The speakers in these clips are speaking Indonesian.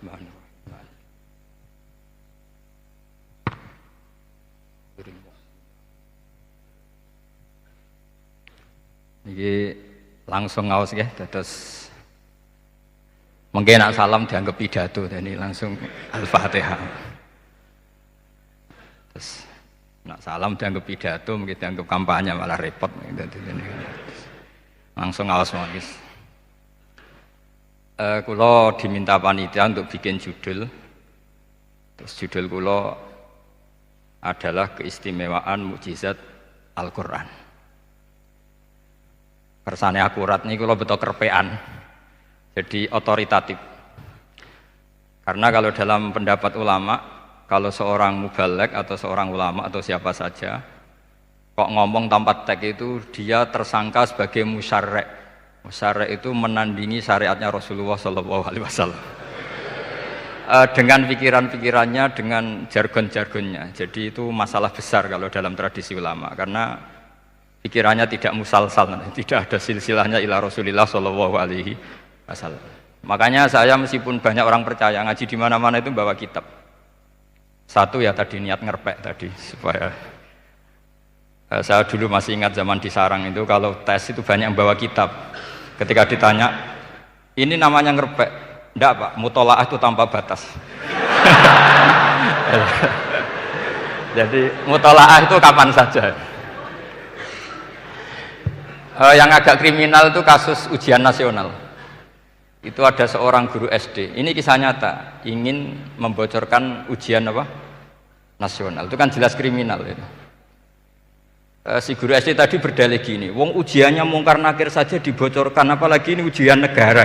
Bismillahirrahmanirrahim. Ini langsung ngaos ya, terus mungkin nak salam dianggap pidato, jadi langsung Al-Fatihah. Terus nak salam dianggap pidato, mungkin dianggap kampanye malah repot. Langsung ngaos magis. Kulo diminta panitia untuk bikin judul. Terus judul kulo adalah keistimewaan mukjizat Al-Quran. Kersane akurat nih kulo betul kerpean. Jadi otoritatif. Karena kalau dalam pendapat ulama, kalau seorang mubalek atau seorang ulama atau siapa saja kok ngomong tanpa teks itu dia tersangka sebagai musyarrek. Musyarrek itu menandingi syariatnya Rasulullah SAW. Dengan pikiran-pikirannya, dengan jargon-jargonnya. Jadi itu masalah besar kalau dalam tradisi ulama, karena pikirannya tidak musalsal, tidak ada silsilahnya ila Rasulullah SAW. Makanya saya meskipun banyak orang percaya ngaji di mana-mana itu bawa kitab. Satu ya tadi niat ngerpek tadi supaya saya dulu masih ingat zaman di Sarang itu kalau tes itu banyak yang bawa kitab. Ketika ditanya, ini namanya ngerpek? Enggak Pak, mutolaah itu tanpa batas. Jadi mutolaah itu kapan saja. Yang agak kriminal itu kasus ujian nasional. Itu ada seorang guru SD. Ini kisah nyata, ingin membocorkan ujian apa? Nasional. Itu kan jelas kriminal itu. Si guru SD tadi berdalih gini, wong ujiannya mungkar nakir saja dibocorkan, apalagi ini ujian negara.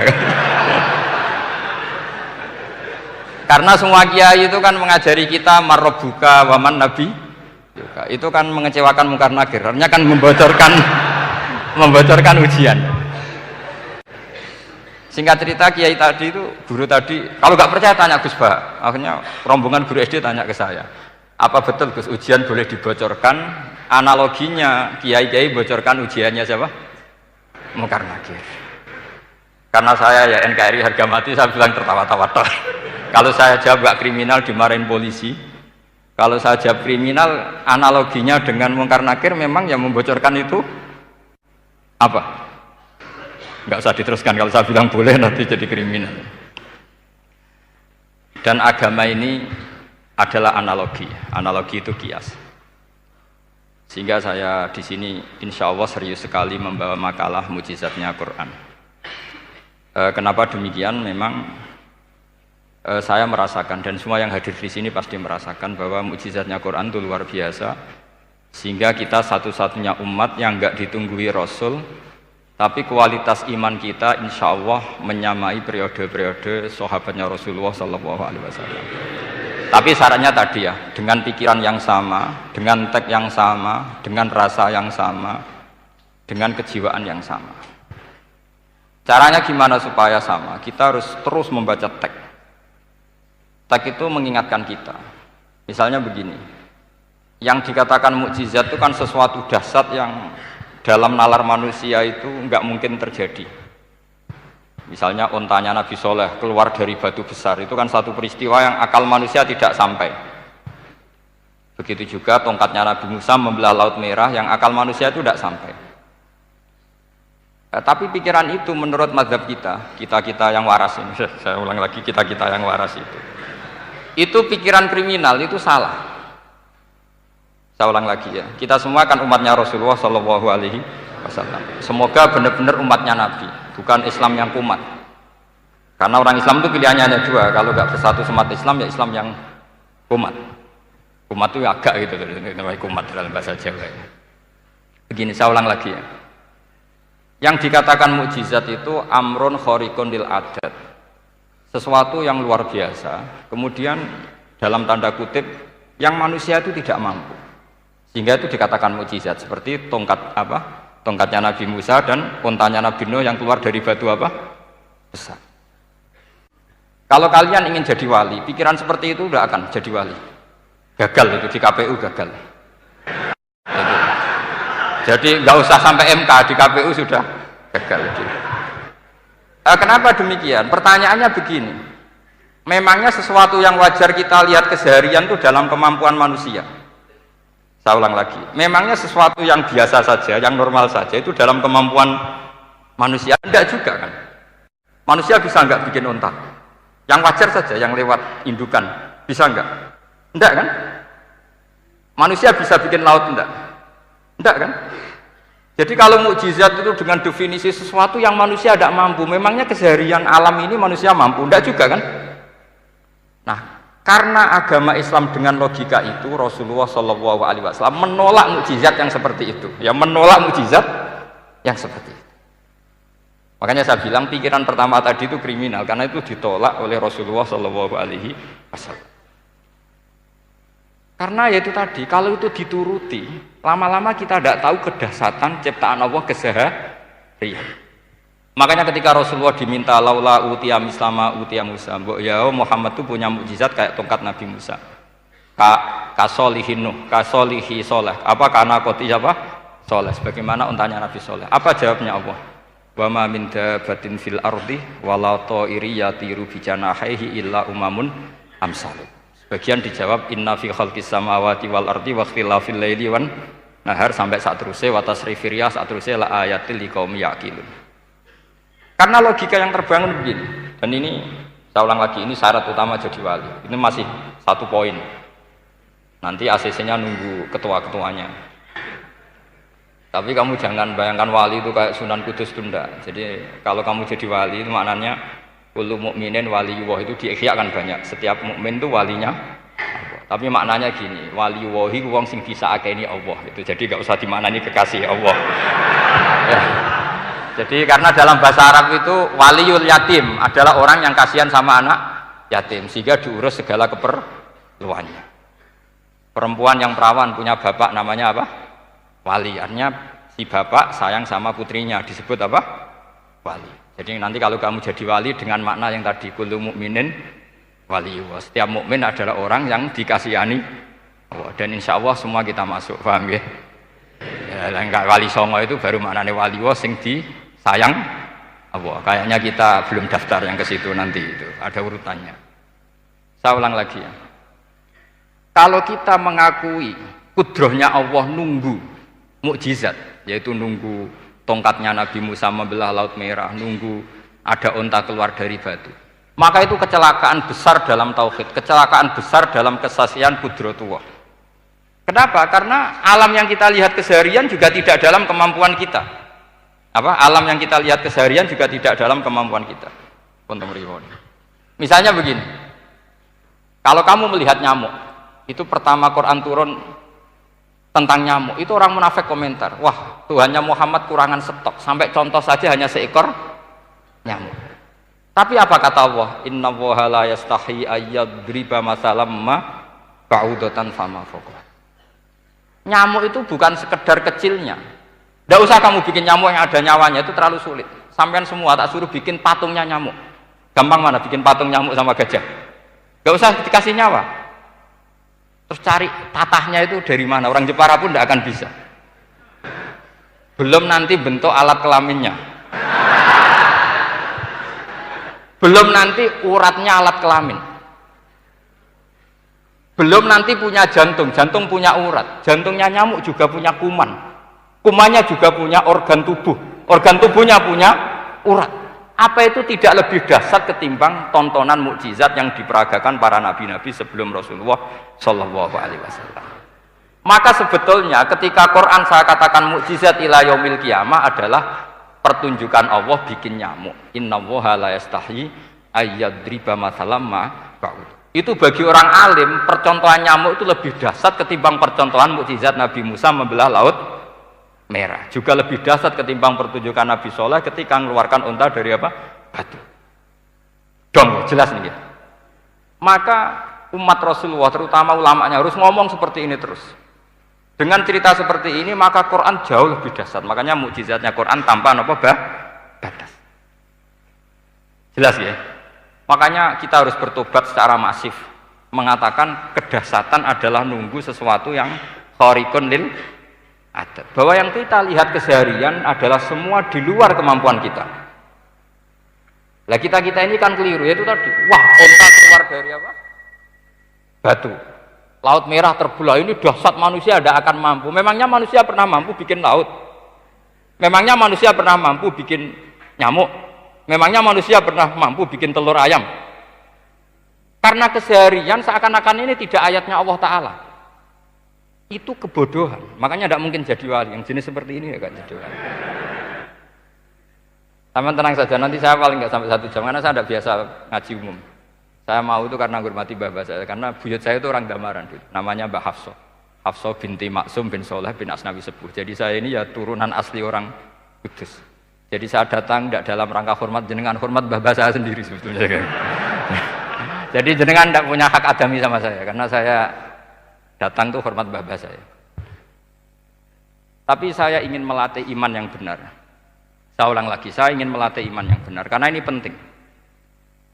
Karena semua kiai itu kan mengajari kita marrobuka waman nabi, itu kan mengecewakan mungkar nakir, artinya kan membocorkan ujian. Singkat cerita kiai tadi itu, guru tadi, kalau nggak percaya tanya Gus Ba. Akhirnya rombongan guru SD tanya ke saya, apa betul Gus ujian boleh dibocorkan? Analoginya kiai-kiai bocorkan ujiannya siapa? Mungkar nakir. Karena saya ya NKRI harga mati, saya bilang tertawa-tawa. Kalau saya jawab gak kriminal dimarahin polisi. Kalau saya jawab kriminal, analoginya dengan mungkar nakir memang yang membocorkan itu apa? Gak usah diteruskan, kalau saya bilang boleh nanti jadi kriminal. Dan agama ini adalah analogi. Analogi itu kias. Sehingga saya di sini insya Allah serius sekali membawa makalah mukjizatnya Quran. Kenapa demikian? Memang saya merasakan dan semua yang hadir di sini pasti merasakan bahwa mukjizatnya Quran itu luar biasa. Sehingga kita satu-satunya umat yang enggak ditunggui Rasul, tapi kualitas iman kita insya Allah menyamai periode-periode sahabatnya Rasulullah SAW. Tapi syaratnya tadi ya, dengan pikiran yang sama, dengan teks yang sama, dengan rasa yang sama, dengan kejiwaan yang sama. Caranya gimana supaya sama? Kita harus terus membaca teks. Teks itu mengingatkan kita. Misalnya begini, yang dikatakan mukjizat itu kan sesuatu dahsyat yang dalam nalar manusia itu nggak mungkin terjadi. Misalnya ontanya Nabi Soleh keluar dari batu besar, itu kan satu peristiwa yang akal manusia tidak sampai. Begitu juga tongkatnya Nabi Musa membelah Laut Merah, yang akal manusia itu tidak sampai. Tapi pikiran itu menurut mazhab kita yang waras ini, saya ulang lagi, kita yang waras itu pikiran kriminal, itu salah. Saya ulang lagi ya, kita semua kan umatnya Rasulullah SAW. Semoga benar-benar umatnya Nabi, bukan Islam yang kumat. Karena orang Islam itu pilihannya hanya dua, kalau nggak bersatu semat Islam ya Islam yang kumat. Kumat itu agak gitu, namanya kumat dalam bahasa Jawa. Begini, saya ulang lagi ya. Yang dikatakan mukjizat itu amrun khariqun lil adat, sesuatu yang luar biasa. Kemudian dalam tanda kutip yang manusia itu tidak mampu, sehingga itu dikatakan mukjizat. Seperti tongkatnya Nabi Musa dan untanya Nabi Nuh yang keluar dari batu apa? Besar. Kalau kalian ingin jadi wali, pikiran seperti itu udah akan jadi wali. Gagal itu di KPU gagal. Jadi nggak usah sampai MK, di KPU sudah gagal. Kenapa demikian? Pertanyaannya begini. Memangnya sesuatu yang wajar kita lihat keseharian itu dalam kemampuan manusia? Saya ulang lagi, memangnya sesuatu yang biasa saja, yang normal saja itu dalam kemampuan manusia? Enggak juga kan? Manusia bisa enggak bikin unta? Yang wajar saja, yang lewat indukan, bisa enggak? Enggak kan? Manusia bisa bikin laut enggak? Enggak kan? Jadi kalau mukjizat itu dengan definisi sesuatu yang manusia tidak mampu, memangnya keseharian alam ini manusia mampu? Enggak juga kan? Nah, karena agama Islam dengan logika itu, Rasulullah SAW menolak mukjizat yang seperti itu. Ya, menolak mukjizat yang seperti itu. Makanya saya bilang pikiran pertama tadi itu kriminal, karena itu ditolak oleh Rasulullah SAW. Karena ya itu tadi, kalau itu dituruti, lama-lama kita tidak tahu kedahsyatan ciptaan Allah keseharian. Makanya ketika Rasulullah diminta laula utiya mislama utiya Musa, ya Muhammad itu punya mukjizat kayak tongkat Nabi Musa. Kasolihin Nuh, kasolihi Soleh. Apa karena koti apa? Soleh. Sebagaimana untanya Nabi Soleh. Apa jawabnya Allah? Wa ma min dabatin fil ardi wala ta'iri yatiru bi janahihi illa umamun amsal. Sebagian dijawab inna fi khalqis samawati wal ardi wa ikhtilafil laili wan nahar sampai saat terusnya wa tasrifir riyah saat terusnya la ayatil liqaumi yaqilun. Karena logika yang terbangun begini, dan ini saya ulang lagi, ini syarat utama jadi wali. Ini masih satu poin. Nanti ACC-nya nunggu ketua-ketuanya. Tapi kamu jangan bayangkan wali itu kayak Sunan Kudus tunda. Jadi kalau kamu jadi wali itu maknanya kullu mukminin waliyullah itu diikhyakan banyak. Setiap mukmin itu walinya Allah. Tapi maknanya gini, waliyullahi wong sing bisa akeni Allah. Itu jadi enggak usah dimaknani kekasih Allah. Ya. Jadi karena dalam bahasa Arab itu waliyul yatim adalah orang yang kasihan sama anak yatim sehingga diurus segala keperluannya. Perempuan yang perawan punya bapak namanya apa? Wali. Artinya si bapak sayang sama putrinya disebut apa? Wali. Jadi nanti kalau kamu jadi wali dengan makna yang tadi kullu mukminin waliyullah. Setiap mukmin adalah orang yang dikasihani Allah dan insya Allah semua kita masuk, paham ya? Ya enggak wali songo itu baru maknanya waliyullah sing di sayang Allah. Kayaknya kita belum daftar yang ke situ nanti itu. Ada urutannya. Saya ulang lagi ya. Kalau kita mengakui kudrohnya Allah nunggu mukjizat, yaitu nunggu tongkatnya Nabi Musa membelah Laut Merah, nunggu ada unta keluar dari batu, maka itu kecelakaan besar dalam tauhid, kecelakaan besar dalam kesaksian kudrotullah. Kenapa? Karena alam yang kita lihat keseharian juga tidak dalam kemampuan kita. Alam yang kita lihat keseharian juga tidak dalam kemampuan kita. Misalnya begini, kalau kamu melihat nyamuk, itu pertama Quran turun tentang nyamuk, itu orang munafik komentar, wah Tuhannya Muhammad kurangan stok, sampai contoh saja hanya seekor nyamuk. Tapi apa kata Allah? Inna Allaha la yastahi ayyadriba masalam ma ba'udatan fama fawqa. Nyamuk itu bukan sekedar kecilnya. Tidak usah kamu bikin nyamuk yang ada nyawanya, itu terlalu sulit. Sampean semua tak suruh bikin patungnya nyamuk. Gampang mana bikin patung nyamuk sama gajah? Tidak usah dikasih nyawa. Terus cari tatahnya itu dari mana? Orang Jepara pun tidak akan bisa. Belum nanti bentuk alat kelaminnya. Belum nanti uratnya alat kelamin. Belum nanti punya jantung, jantung punya urat. Jantungnya nyamuk juga punya kuman. Kumannya juga punya organ tubuh, organ tubuhnya punya urat. Apa itu tidak lebih dahsyat ketimbang tontonan mukjizat yang diperagakan para nabi-nabi sebelum Rasulullah Shallallahu Alaihi Wasallam? Maka sebetulnya ketika Quran saya katakan mukjizat ila yaumil qiyamah adalah pertunjukan Allah bikin nyamuk. Inna Allaha la yastahi ayyadriba mathalam ma ba'ud. Itu bagi orang alim percontohan nyamuk itu lebih dahsyat ketimbang percontohan mukjizat Nabi Musa membelah Laut Merah, juga lebih dahsyat ketimbang pertunjukan Nabi Soleh ketika mengeluarkan unta dari apa? Batu. Dong, jelas nih. Maka umat Rasulullah, terutama ulamanya harus ngomong seperti ini terus. Dengan cerita seperti ini, maka Quran jauh lebih dahsyat. Makanya mukjizatnya Quran tanpa apa? Batas. Jelas ya? Makanya kita harus bertobat secara masif, mengatakan kedahsyatan adalah nunggu sesuatu yang khariqun lil ada, bahwa yang kita lihat keseharian adalah semua di luar kemampuan kita. Lah kita ini kan keliru, yaitu tadi, wah onta keluar keluar dari apa? Batu. Laut Merah terbelah, ini dahsyat, manusia tidak akan mampu. Memangnya manusia pernah mampu bikin laut? Memangnya manusia pernah mampu bikin nyamuk? Memangnya manusia pernah mampu bikin telur ayam? Karena keseharian seakan-akan ini tidak ayatnya Allah Ta'ala. Itu kebodohan. Makanya tidak mungkin jadi wali. Yang jenis seperti ini ya kan jadi wali. Sama tenang saja, nanti saya paling nggak sampai 1 jam karena saya tidak biasa ngaji umum. Saya mau itu karena menghormati mbah saya, karena buyut saya itu orang Damaran, namanya Mbah Hafsah. Hafsah binti Maksum bin Soleh bin Asnawi Sepuh. Jadi saya ini ya turunan asli orang Kudus. Jadi saya datang tidak dalam rangka hormat jenengan, hormat mbah saya sendiri sebetulnya. Jadi jenengan tidak punya hak adami sama saya, karena saya datang tuh hormat mbah saya. Tapi saya ingin melatih iman yang benar. Saya ulang lagi, saya ingin melatih iman yang benar karena ini penting.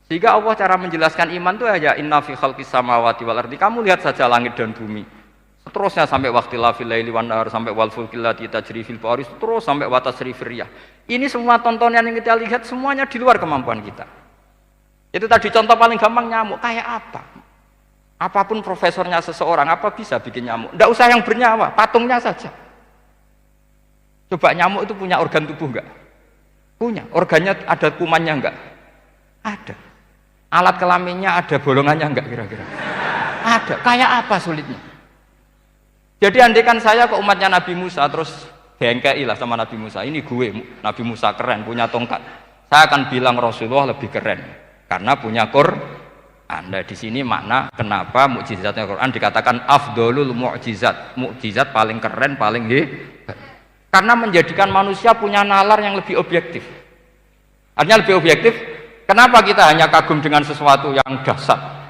Sehingga Allah cara menjelaskan iman itu aja inna fi khalqis samawati wal ardi. Kamu lihat saja langit dan bumi. Seterusnya sampai waqtilafil laili wan nahar, sampai wal fulkil lati tajri fil bahri, terus sampai wa tasrifir riyah. Ini semua tontonan yang kita lihat semuanya di luar kemampuan kita. Itu tadi contoh paling gampang, nyamuk. Kayak apa? Apapun profesornya seseorang, apa bisa bikin nyamuk? Tidak usah yang bernyawa, patungnya saja. Coba nyamuk itu punya organ tubuh enggak? Punya. Organnya ada kumannya enggak? Ada. Alat kelaminnya ada bolongannya enggak kira-kira? Ada. Kayak apa sulitnya? Jadi andaikan saya ke umatnya Nabi Musa terus bengkei lah sama Nabi Musa, ini gue Nabi Musa keren punya tongkat. Saya akan bilang Rasulullah lebih keren karena punya Quran. Nah, di sini makna kenapa mukjizatnya Quran dikatakan afdolul mukjizat. Mukjizat paling keren, paling hebat. Karena menjadikan manusia punya nalar yang lebih objektif. Artinya lebih objektif, kenapa kita hanya kagum dengan sesuatu yang dahsyat?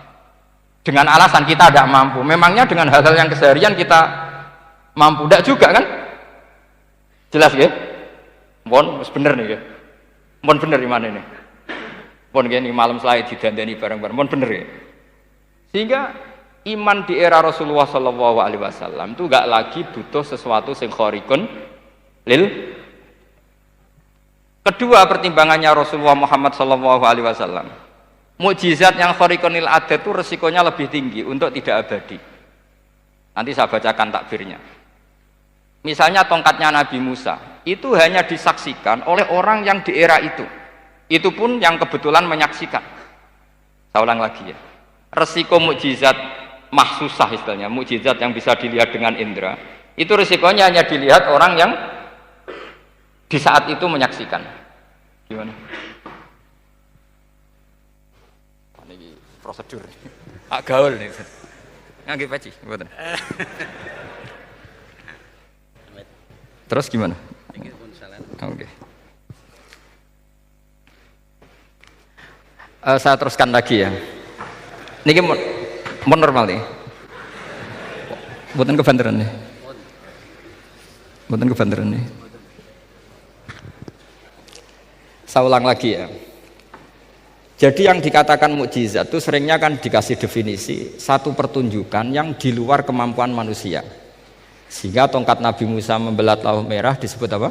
Dengan alasan kita tidak mampu. Memangnya dengan hal-hal yang keseharian kita mampu? Tidak juga kan? Jelas ya? Mohon bener nih ya? Mohon bener di mana ini? Mohon gini malam selai didandani bareng-bareng. Mohon bener ya? Sehingga iman di era Rasulullah SAW itu gak lagi butuh sesuatu yang khariqun lil. Kedua pertimbangannya Rasulullah Muhammad SAW, mukjizat yang khariqun lil adat itu resikonya lebih tinggi untuk tidak abadi. Nanti saya bacakan takbirnya. Misalnya tongkatnya Nabi Musa itu hanya disaksikan oleh orang yang di era itu pun yang kebetulan menyaksikan. Saya ulang lagi ya, resiko mukjizat mahsusah istilahnya, mukjizat yang bisa dilihat dengan indera, itu resikonya hanya dilihat orang yang di saat itu menyaksikan. Gimana? Ini prosedur. Agak gaul nih. Nggak peci, buatan. Terus gimana? Oke. Saya teruskan lagi ya. Ini mau normal nih. Buatan kebanderan nih. Buatan kebanderan nih. Saya ulang lagi ya. Jadi yang dikatakan mukjizat itu seringnya kan dikasih definisi satu pertunjukan yang di luar kemampuan manusia. Sehingga tongkat Nabi Musa membelat Laut Merah disebut apa?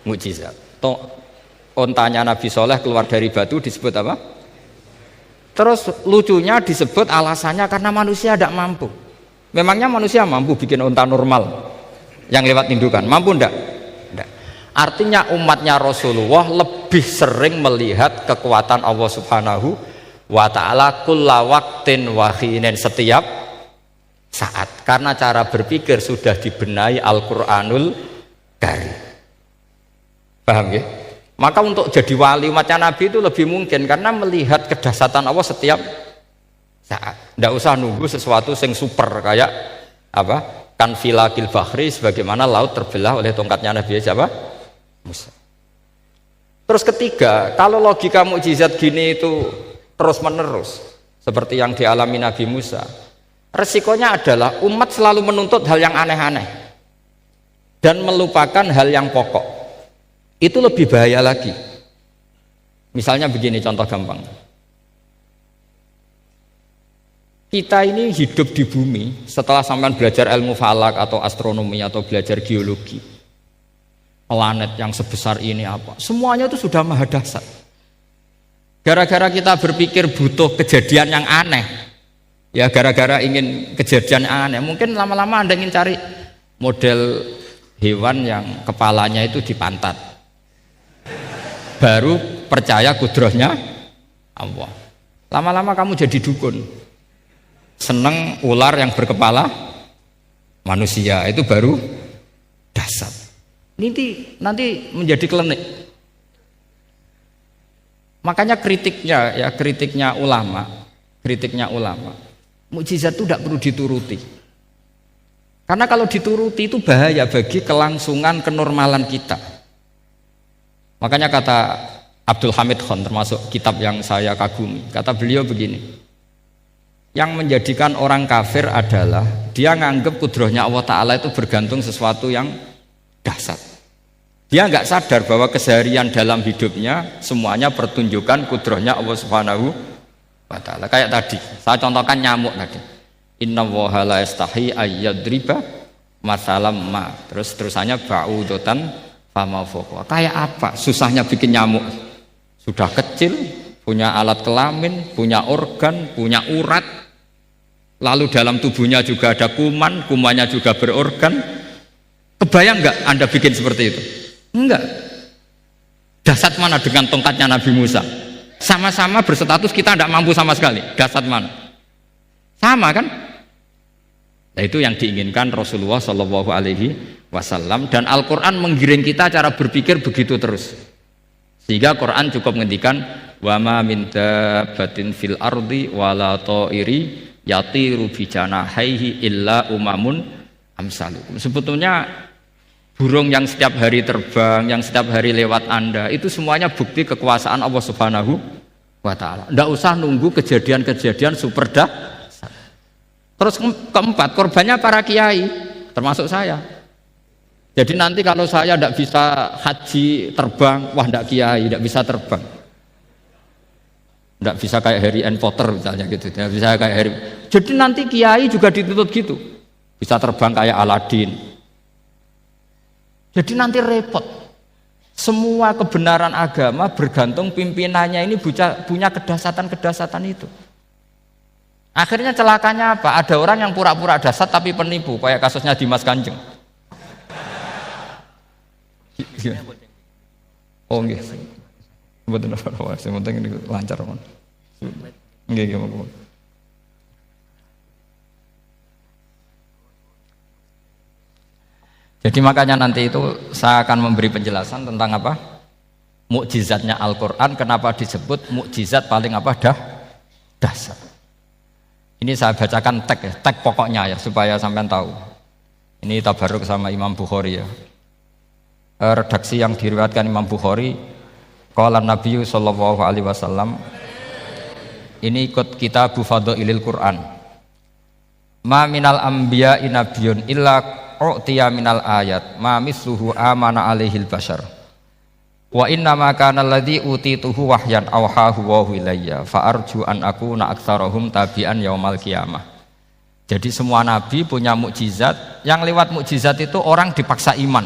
Mukjizat. Ontanya Nabi Soleh keluar dari batu disebut apa? Terus lucunya disebut alasannya karena manusia tidak mampu. Memangnya manusia mampu bikin onta normal yang lewat indukan? Mampu enggak? Artinya umatnya Rasulullah lebih sering melihat kekuatan Allah Subhanahu wa ta'ala kulla waqtin wa khinin, setiap saat, karena cara berpikir sudah dibenahi Al-Qur'anul Karim. Paham ya? Maka untuk jadi wali umatnya Nabi itu lebih mungkin karena melihat kedahsyatan Allah setiap saat. Tidak usah nunggu sesuatu yang super kayak apa? Kan filakil bahri, sebagaimana laut terbelah oleh tongkatnya Nabi siapa? Musa. Terus ketiga, kalau logika mukjizat gini itu terus menerus seperti yang dialami Nabi Musa, resikonya adalah umat selalu menuntut hal yang aneh-aneh dan melupakan hal yang pokok. Itu lebih bahaya lagi. Misalnya begini contoh gampang, kita ini hidup di bumi setelah sampean belajar ilmu falak atau astronomi atau belajar geologi, planet yang sebesar ini apa, semuanya itu sudah maha dahsyat. Gara-gara kita berpikir butuh kejadian yang aneh, ya gara-gara ingin kejadian yang aneh, mungkin lama-lama Anda ingin cari model hewan yang kepalanya itu di pantat, baru percaya kudrohnya Allah. Lama-lama kamu jadi dukun, seneng ular yang berkepala manusia, itu baru dasar. Nanti menjadi klinik. Makanya kritiknya ulama, mukjizat itu tidak perlu dituruti. Karena kalau dituruti itu bahaya bagi kelangsungan kenormalan kita. Makanya kata Abdul Hamid Khan, termasuk kitab yang saya kagumi, kata beliau begini, yang menjadikan orang kafir adalah dia nganggep kudrohnya Allah Ta'ala itu bergantung sesuatu yang dahsyat. Dia nggak sadar bahwa keseharian dalam hidupnya semuanya pertunjukan kudrohnya Allah Subhanahu wa Ta'ala. Kayak tadi, saya contohkan nyamuk tadi. Inna woha la yastahi ayyadriba masalam ma. Terus terusannya ba'udotan fama fokwa. Kayak apa susahnya bikin nyamuk? Sudah kecil, punya alat kelamin, punya organ, punya urat. Lalu dalam tubuhnya juga ada kuman, kumannya juga berorgan. Kebayang nggak Anda bikin seperti itu? Enggak. Dasar mana dengan tongkatnya Nabi Musa? Sama-sama berstatus kita tidak mampu sama sekali. Dasar mana? Sama kan? Nah, itu yang diinginkan Rasulullah Shallallahu Alaihi Wasallam, dan Al-Quran menggiring kita cara berpikir begitu terus. Sehingga Quran cukup menghentikan wa ma min dabbatin fil ardi wala ta'iri yatiru bi janahaihi illa umamun amsalukum. Sebetulnya burung yang setiap hari terbang, yang setiap hari lewat Anda, itu semuanya bukti kekuasaan Allah Subhanahu wa Ta'ala. Tidak usah nunggu kejadian-kejadian super dahsyat. Terus keempat, korbannya para kiai, termasuk saya. Jadi nanti kalau saya tidak bisa haji terbang, wah tidak kiai, tidak bisa terbang. Tidak bisa kayak Harry and Potter misalnya gitu, tidak bisa kayak Harry. Jadi nanti kiai juga dituntut gitu, bisa terbang kayak Aladin. Jadi nanti repot. Semua kebenaran agama bergantung pimpinannya ini punya kedahsyatan-kedahsyatan itu. Akhirnya celakanya apa? Ada orang yang pura-pura dahsyat tapi penipu, kayak kasusnya Dimas Kanjeng. Oh nggih. Mboten apa-apa, sing penting ini lancar mon. Nggih nggih. Jadi makanya nanti itu saya akan memberi penjelasan tentang apa? Mukjizatnya Al-Quran, kenapa disebut mukjizat paling apa? Dahsyat. Ini saya bacakan tag pokoknya ya, supaya sampean tahu. Ini tabaruk sama Imam Bukhari ya. Redaksi yang diriwayatkan Imam Bukhari, qala Nabi sallallahu alaihi wasallam, ini ikut kitab Fadhailil Quran. Ma minal anbiya'i nabiyyun illa u'tiya minal ayat ma misluhu amana alaihil bashar wa inna ma kana alladhi utituhu wahyan awhahu wa ilayya fa arju an akuna aktsarahum tabi'an yaumal qiyamah. Jadi semua nabi punya mukjizat, yang lewat mukjizat itu orang dipaksa iman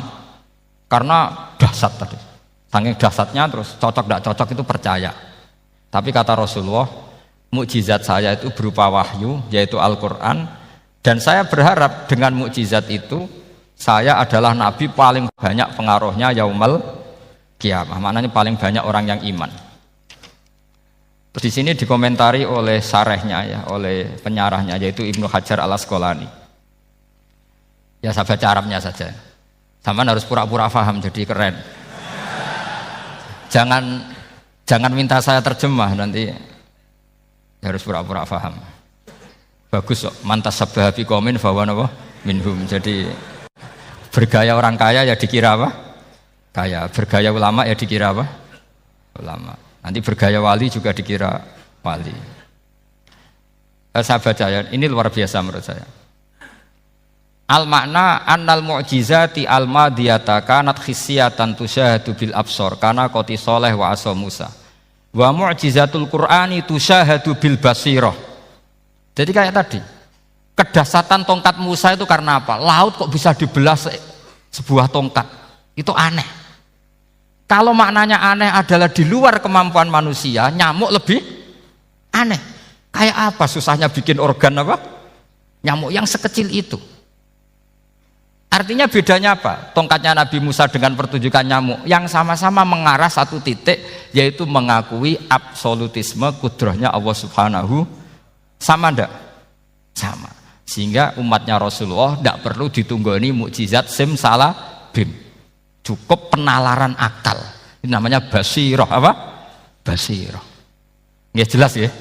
karena dahsyat tadi. Saking dahsyatnya terus cocok tidak cocok itu percaya. Tapi kata Rasulullah, mukjizat saya itu berupa wahyu, yaitu Al-Quran. Dan saya berharap dengan mukjizat itu saya adalah nabi paling banyak pengaruhnya yaumal qiyamah. Maknanya paling banyak orang yang iman. Terus di sini dikomentari oleh sarehnya ya, oleh penyarahnya yaitu Ibnu Hajar Al-Asqalani. Ya saya baca Arabnya saja. Sampean harus pura-pura paham jadi keren. Jangan minta saya terjemah nanti harus pura-pura paham. Bagus kok, mantas sabah biqaumin fahuwa minhum. Jadi bergaya orang kaya ya dikira apa? Kaya. Bergaya ulama ya dikira apa? Ulama. Nanti bergaya wali juga dikira wali. Saya baca ya, ini luar biasa menurut saya. Al makna annal mu'jizati al madiyata kanat khissiyatan tusyahadu bil absor kana qoti soleh wa asa Musa. Wa mu'jizatul Qur'ani tusyahadu bil basirah. Jadi kayak tadi, kedahsyatan tongkat Musa itu karena apa? Laut kok bisa dibelah sebuah tongkat, itu aneh. Kalau maknanya aneh adalah di luar kemampuan manusia, nyamuk lebih aneh. Kayak apa susahnya bikin organ apa? Nyamuk yang sekecil itu. Artinya bedanya apa? Tongkatnya Nabi Musa dengan pertunjukan nyamuk yang sama-sama mengarah satu titik, yaitu mengakui absolutisme kudrahnya Allah Subhanahu. Sama ndak? Sama. Sehingga umatnya Rasulullah tidak perlu ditunggoni mukjizat simsalabim. Cukup penalaran akal. Ini namanya basirah apa? Basirah. Ya jelas ya.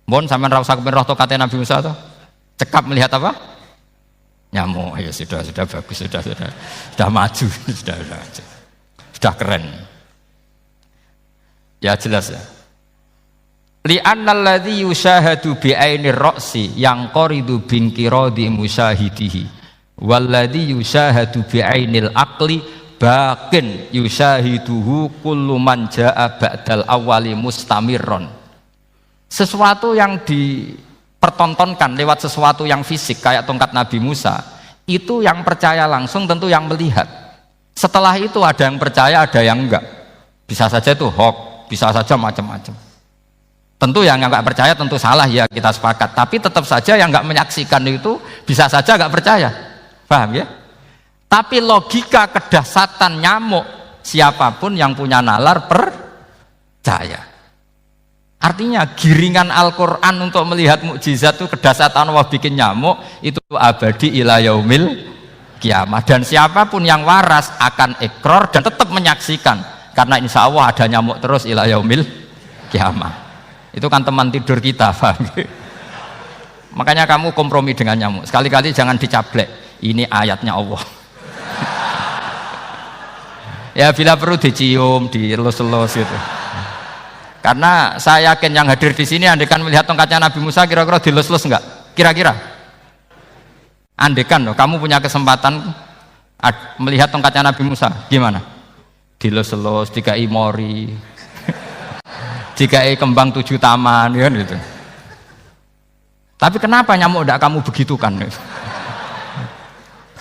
Mohon sampean ra usah kepen roh tokate Nabi Musa toh. Cekap melihat apa? Nyamuk. Ya sudah bagus, sudah maju, sudah keren. Ya jelas ya. Li'annal ladzi yushahadu bi ainir ra'si yang qaridu bin qiradi musyahidihi walladzi yushahadu bi ainil aqli baqin yushahiduhu kullu man jaa ba'dal awwali mustamirron. Sesuatu yang dipertontonkan lewat sesuatu yang fisik kayak tongkat Nabi Musa, itu yang percaya langsung tentu yang melihat. Setelah itu ada yang percaya, ada yang enggak. Bisa saja itu hoax, bisa saja macam-macam. Tentu yang enggak percaya tentu salah, ya kita sepakat. Tapi tetap saja yang enggak menyaksikan itu bisa saja enggak percaya. Paham ya? Tapi logika kedahsyatan nyamuk, siapapun yang punya nalar percaya. Artinya giringan Al-Quran untuk melihat mukjizat itu kedahsyatan Allah bikin nyamuk itu abadi ila yaumil kiamah, dan siapapun yang waras akan ikrar dan tetap menyaksikan, karena insya Allah ada nyamuk terus ila yaumil kiamah. Itu kan teman tidur kita, paham? Makanya kamu kompromi dengan nyamuk, sekali-kali jangan dicablek, ini ayatnya Allah. Ya bila perlu dicium, dielus-elus gitu. Karena saya yakin yang hadir di sini andekan melihat tongkatnya Nabi Musa kira-kira dilus-lus enggak? Kira-kira? Andekan loh, kamu punya kesempatan melihat tongkatnya Nabi Musa, gimana? Dilus-lus, dikai mori, dikai kembang 7 taman, kan gitu. Tapi kenapa nyamuk enggak kamu begitukan?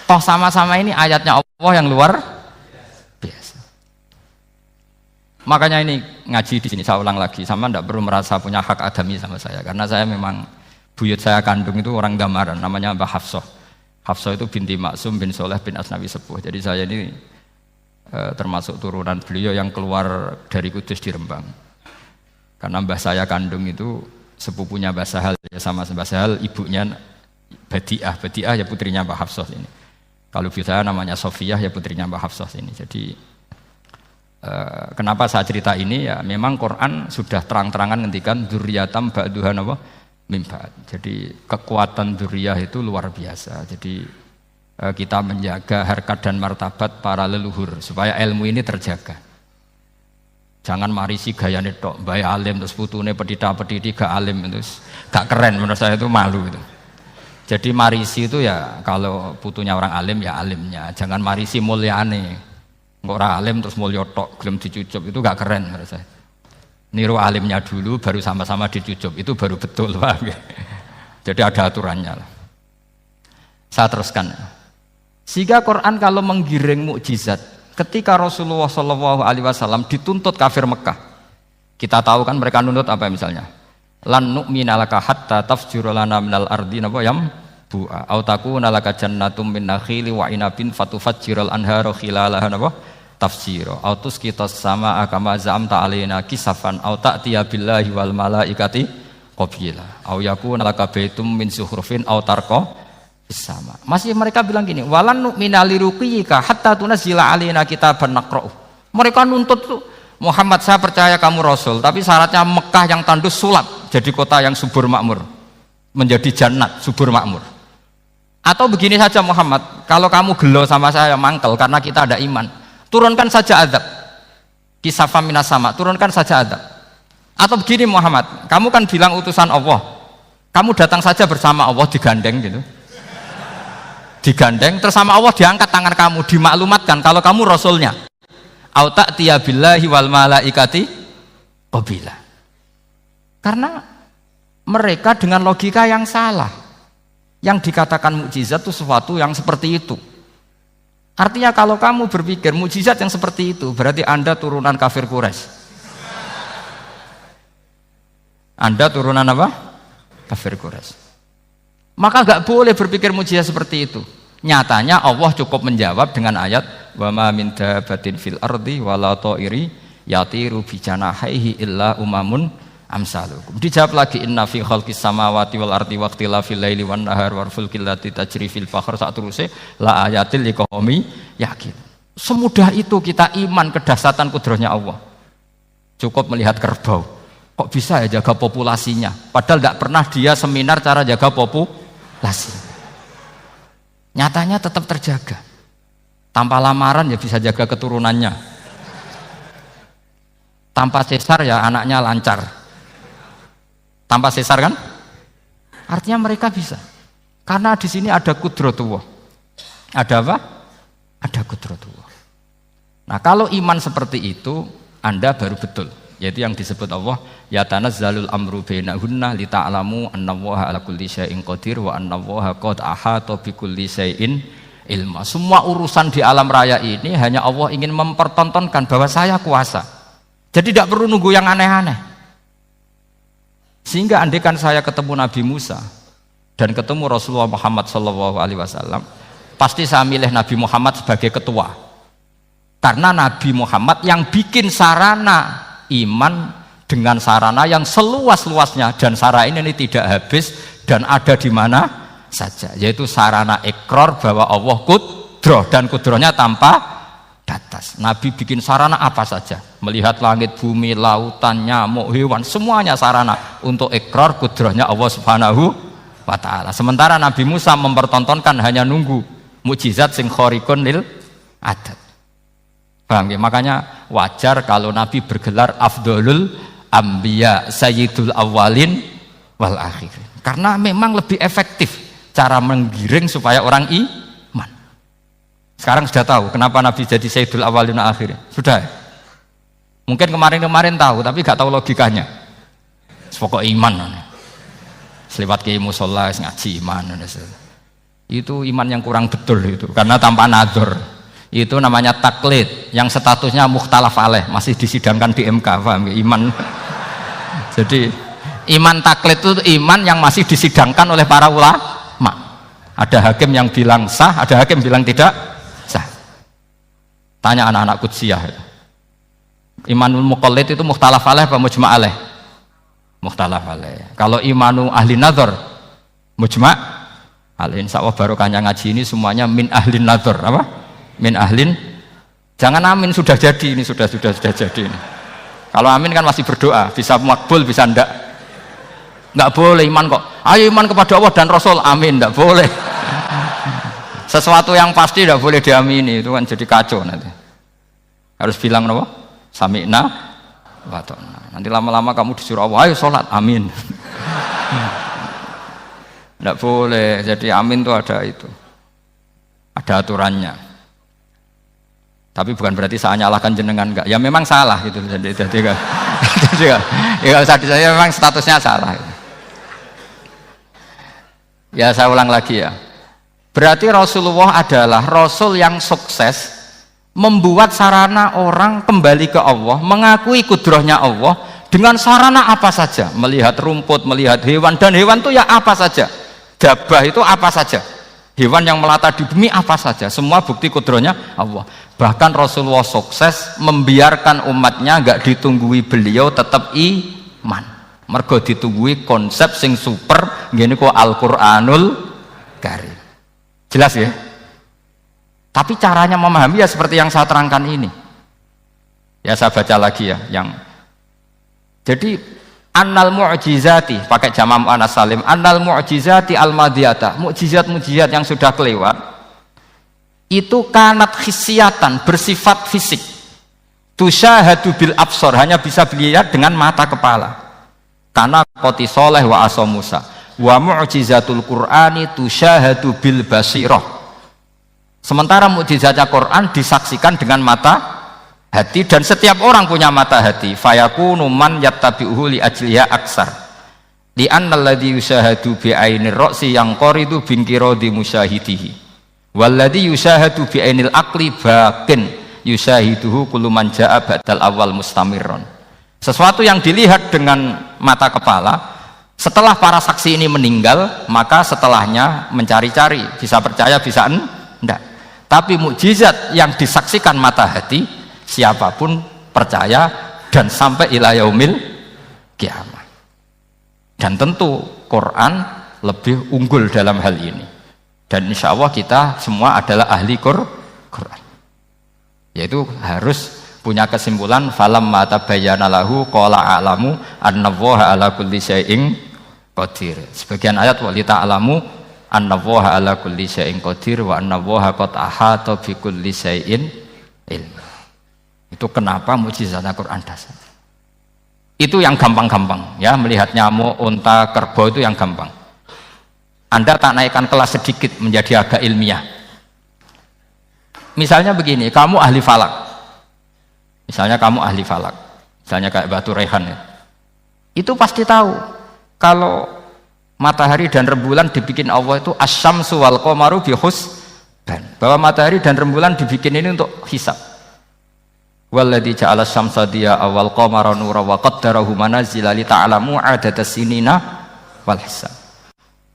Toh sama-sama ini ayatnya Allah yang luar biasa. Makanya ini ngaji di sini saya ulang lagi, sama ndak perlu merasa punya hak adami sama saya, karena saya memang buyut saya kandung itu orang Gamaran, namanya Mbah Hafsah. Hafsah itu binti Maksum bin Soleh bin Asnawi Sepuh. Jadi saya ini termasuk turunan beliau yang keluar dari Kudus di Rembang. Karena mbah saya kandung itu sepupunya Mbah Sahal, ya sama Mbah Sahal ibunya Badiah. Badiah ya putrinya Mbah Hafsah ini. Kalau ibu saya namanya Sofiyah, ya putrinya Mbah Hafsah ini. Jadi kenapa saya cerita ini, ya memang Quran sudah terang-terangan ngendikan dzurriyatam ba'duhan apa mimba. Jadi kekuatan dzurriyah itu luar biasa. Jadi kita menjaga harkat dan martabat para leluhur supaya ilmu ini terjaga. Jangan marisi gayane tok, bae alim terus putune pedita-pediti gak alim, terus gak keren, menurut saya itu malu itu. Jadi marisi itu ya kalau putunya orang alim ya alimnya, jangan marisi mulyane. Orang alim terus mulya tok gelem dicucup, itu gak keren menurut saya. Niru alimnya dulu baru sama-sama dicucup, itu baru betul, Pak. Jadi ada aturannya lah. Saya teruskan. Sehingga Quran kalau menggiring mukjizat, ketika Rasulullah SAW dituntut kafir Mekah, kita tahu kan mereka nuntut apa misalnya? Lan nu'mina laka hatta tafjura lana minal ardi napa yam bu'a au takuna laka jannatum min nakhili wa inabin fatufajjiral anhara khilalaha napa tafsira autus kita sama akama zamta alaina kisafan au ta'tiya billahi wal malaikati qabila au yakuna laka baitum min zuhrufin au tarqa sama. Masih mereka bilang gini, walan nu'mina liruqiyika hatta tunzila alaina kitaban naqra'u. Mereka nuntut tuh, Muhammad saya percaya kamu rasul, tapi syaratnya Mekah yang tandus sulap jadi kota yang subur makmur, menjadi jannat subur makmur. Atau begini saja Muhammad, kalau kamu gelo sama saya mangkel karena kita ada iman, turunkan saja azab. Kisafam minas sama, turunkan saja azab. Atau begini Muhammad, kamu kan bilang utusan Allah, kamu datang saja bersama Allah digandeng gitu. Digandeng terus sama Allah diangkat tangan kamu, dimaklumatkan kalau kamu rasulnya. Au ta'tiya billahi wal malaikati qabila. Karena mereka dengan logika yang salah. Yang dikatakan mukjizat itu sesuatu yang seperti itu. Artinya kalau kamu berpikir mukjizat yang seperti itu, berarti Anda turunan kafir Quraisy. Anda turunan apa? Kafir Quraisy. Maka nggak boleh berpikir mukjizat seperti itu. Nyatanya Allah cukup menjawab dengan ayat wa ma min dabbatin fil ardi wala ta'iri yatiru bi janahihi illa umamun amsalukum. Dijawab lagi inna fi khalqis samawati wal ardi wa ikhtilafil laili wan nahar wal fulkil lati tajri fil bahr sak teruse la ayatil liqaumi yakin. Semudah itu kita iman kedahsyatan kudrahnya Allah. Cukup melihat kerbau. Kok bisa ya jaga populasinya? Padahal tidak pernah dia seminar cara jaga populasi. Nyatanya tetap terjaga. Tanpa lamaran ya bisa jaga keturunannya. Tanpa sesar ya anaknya lancar. Tanpa sesar kan? Artinya mereka bisa. Karena di sini ada kudratullah. Ada apa? Ada kudratullah. Nah, kalau iman seperti itu, Anda baru betul. Yaitu yang disebut Allah ya tanazzalul amru bainahunna lita'lamu annallaha ala kulli syai'in qadir wa annallaha qad ahata bi kulli syai'in ilma. Semua urusan di alam raya ini hanya Allah ingin mempertontonkan bahwa saya kuasa. Jadi tidak perlu nunggu yang aneh-aneh. Sehingga andaikan saya ketemu Nabi Musa dan ketemu Rasulullah Muhammad SAW, pasti saya milih Nabi Muhammad sebagai ketua. Karena Nabi Muhammad yang bikin sarana iman dengan sarana yang seluas-luasnya, dan sarana ini tidak habis dan ada di mana saja, yaitu sarana ikrar bahwa Allah kudroh dan kudrohnya tanpa batas. Nabi bikin sarana apa saja, melihat langit, bumi, lautan, nyamuk, hewan, semuanya sarana untuk ikrar kudrohnya Allah Subhanahu wa ta'ala. Sementara Nabi Musa mempertontonkan hanya nunggu mukjizat sing khariqun lil adat. Paham ya? Makanya wajar kalau Nabi bergelar Afdolul Ambiya Sayyidul Awalin wal Akhirin. Karena memang lebih efektif cara menggiring supaya orang iman. Sekarang sudah tahu kenapa Nabi jadi Sayyidul Awalin wal Akhirin? Sudah. Mungkin kemarin-kemarin tahu tapi gak tahu logikanya. Pokok iman. Selewat ke musola ngaji iman. Itu iman yang kurang betul itu. Karena tanpa nador. Itu namanya taklid yang statusnya mukhtalaf alaih, masih disidangkan di MK, paham ya? Iman. Jadi iman taklid itu iman yang masih disidangkan oleh para ulama. Ada hakim yang bilang sah, ada hakim bilang tidak sah. Tanya anak-anak Qudsiyah. Imanul muqallid itu mukhtalaf alaih apa mujma' alaih? Mukhtalaf alaih. Kalau imanu ahli nadhar mujma' alaih. Insyaallah barokahnya ngaji ini semuanya min ahli nadhar, apa? Min ahlin, jangan amin sudah jadi ini, sudah jadi ini. Kalau amin kan masih berdoa, bisa makbul bisa ndak boleh iman kok. Ayo iman kepada Allah dan Rasul, amin, ndak boleh. Sesuatu yang pasti ndak boleh diamini, itu kan jadi kacau nanti. Harus bilang apa? Sami'na wa ta'na. Nanti lama-lama kamu disuruh Allah, ayo sholat, amin. Ndak boleh. Jadi amin itu ada aturannya. Tapi bukan berarti saya nyalahkan jenengan, enggak. Ya memang salah gitu. Jadi ya saya memang statusnya salah. Ya saya ulang lagi ya. Berarti Rasulullah adalah Rasul yang sukses membuat sarana orang kembali ke Allah, mengakui kudrohnya Allah dengan sarana apa saja. Melihat rumput, melihat hewan, dan hewan itu ya apa saja. Dabah itu apa saja. Hewan yang melata di bumi apa saja, semua bukti kudrohnya Allah. Bahkan Rasulullah sukses membiarkan umatnya gak ditunggui beliau tetap iman. Mergo ditunggui konsep sing super gini kok Al-Qur'anul Karim. Jelas ya? Tapi caranya memahami ya seperti yang saya terangkan ini. Ya saya baca lagi ya, jadi annal mu'jizati, pakai jama' mu'annas salim, annal mu'jizati al-madiyata, mukjizat-mukjizat yang sudah kelewat itu kanat khisiatan, bersifat fisik, tusyahadu bil absor, hanya bisa dilihat dengan mata kepala, karena qoti soleh wa aso Musa, wa mu'jizatul Qur'ani tusyahadu bil basirah. Sementara mukjizatnya Quran disaksikan dengan mata hati, dan setiap orang punya mata hati. Fayakunu man yattabi'uhu li ajliha aksar li annal ladzi yusyahadu bi ainir ra'si yang qaridu bin qiradi musyahidihi Walladzi yusyahadu bi ainil aqli baqin yusyahiduhu kullu man jaa ba'dal awal mustamirron. Sesuatu yang dilihat dengan mata kepala, setelah para saksi ini meninggal, maka setelahnya mencari-cari, bisa percaya bisa enggak. Tapi mukjizat yang disaksikan mata hati, siapapun percaya dan sampai ila yaumil kiamat. Dan tentu Quran lebih unggul dalam hal ini. Dan insya Allah kita semua adalah ahli Quran, yaitu harus punya kesimpulan falam mata bayyana lahu qala a'lamu annallaha ala kulli syai'in qadir. Sebagian ayat walita alamu annallaha ala kulli syai'in qadir wa annallaha qad ahata bi kulli syai'in ilma. Itu kenapa mukjizat Al-Quran dasar. Itu yang gampang-gampang ya, melihat nyamuk, unta, kerbau itu yang gampang. Anda tak naikkan kelas sedikit menjadi agak ilmiah. Misalnya begini, kamu ahli falak. Misalnya kamu ahli falak. Misalnya kayak Batu Rehan ya. Itu pasti tahu kalau matahari dan rembulan dibikin Allah itu asyamsu wal qamaru bihusban. Bahwa matahari dan rembulan dibikin ini untuk hisab. Walladzi ja'ala syamsa diya'a wal qamara nura wa qaddarahu manazila li ta'lamu 'adadas sinina wal hisab.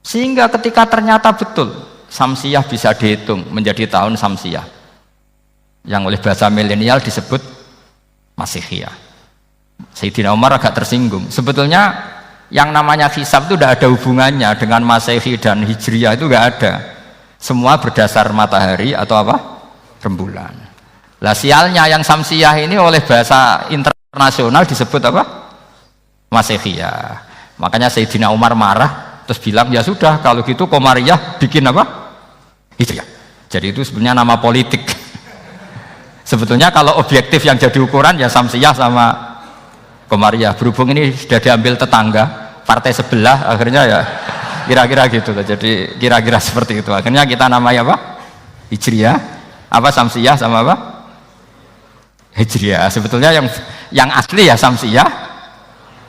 Sehingga ketika ternyata betul Samsiyah bisa dihitung menjadi tahun Samsiyah yang oleh bahasa milenial disebut Masihiyah. Sayyidina Umar agak tersinggung. Sebetulnya yang namanya hisab itu tidak ada hubungannya dengan Masehi dan Hijriyah, itu tidak ada. Semua berdasar matahari atau apa? Rembulan. Lah sialnya yang Samsiyah ini oleh bahasa internasional disebut apa? Masihiyah. Makanya Sayyidina Umar marah terus bilang ya sudah kalau gitu Qamariyah bikin apa? Hijriyah. Jadi itu sebenarnya nama politik. Sebetulnya kalau objektif yang jadi ukuran ya Samsiyah sama Qamariyah. Berhubung ini sudah diambil tetangga partai sebelah, akhirnya ya kira-kira gitu. Jadi kira-kira seperti itu. Akhirnya kita namanya apa? Hijriyah. Apa Samsiyah sama apa? Hijriyah. Sebetulnya yang asli ya Samsiyah,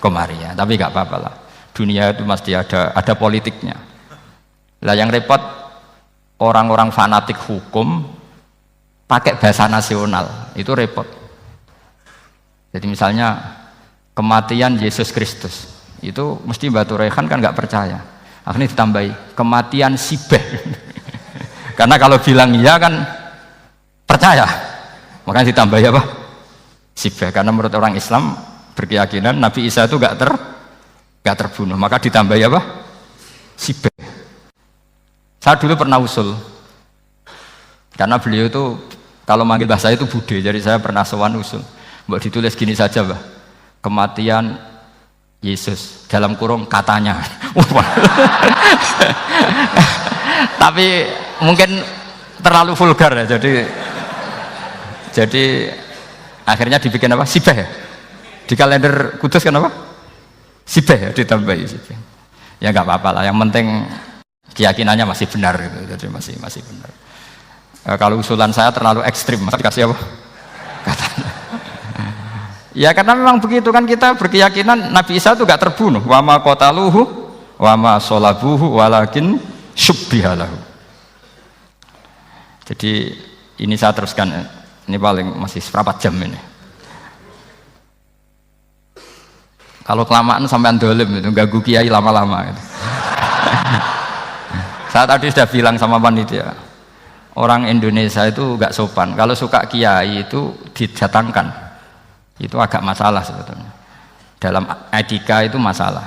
Qamariyah. Tapi nggak apa-apa lah. Dunia itu mesti ada politiknya. Lah yang repot orang-orang fanatik hukum pakai bahasa nasional, itu repot. Jadi misalnya kematian Yesus Kristus, itu mesti Batu Rehan kan nggak percaya. Akhirnya ditambahi kematian Sibeh. Karena kalau bilang iya kan percaya. Makanya ditambahi apa? Sibeh. Karena menurut orang Islam berkeyakinan Nabi Isa itu nggak terbunuh, maka ditambahi apa? Sibeh. Saya dulu pernah usul, karena beliau itu kalau manggil bahasa itu bude, jadi saya pernah sowan usul. Mbak ditulis gini saja, Mbak. Kematian Yesus dalam kurung katanya. Tapi mungkin terlalu vulgar ya, jadi akhirnya dibikin apa? Sibeh ya? Di kalender Kudus kan apa? Sibeh ya, ditambahi Sibeh. Ya nggak apa-apa lah, yang penting keyakinannya masih benar gitu. Jadi masih benar. Kalau usulan saya terlalu ekstrim, masa dikasih apa? Katanya. Ya karena memang begitu kan, kita berkeyakinan Nabi Isa itu nggak terbunuh. Wa ma qataluhu wa ma sholabuhu walakin syubbihalahu. Jadi ini saya teruskan, ini paling masih seperempat jam ini. Kalau kelamaan sampai dolim itu ganggu kiai lama-lama gitu. Saya tadi sudah bilang sama panitia, orang Indonesia itu gak sopan. Kalau suka kiai itu didatangkan, itu agak masalah sebetulnya. Dalam etika itu masalah.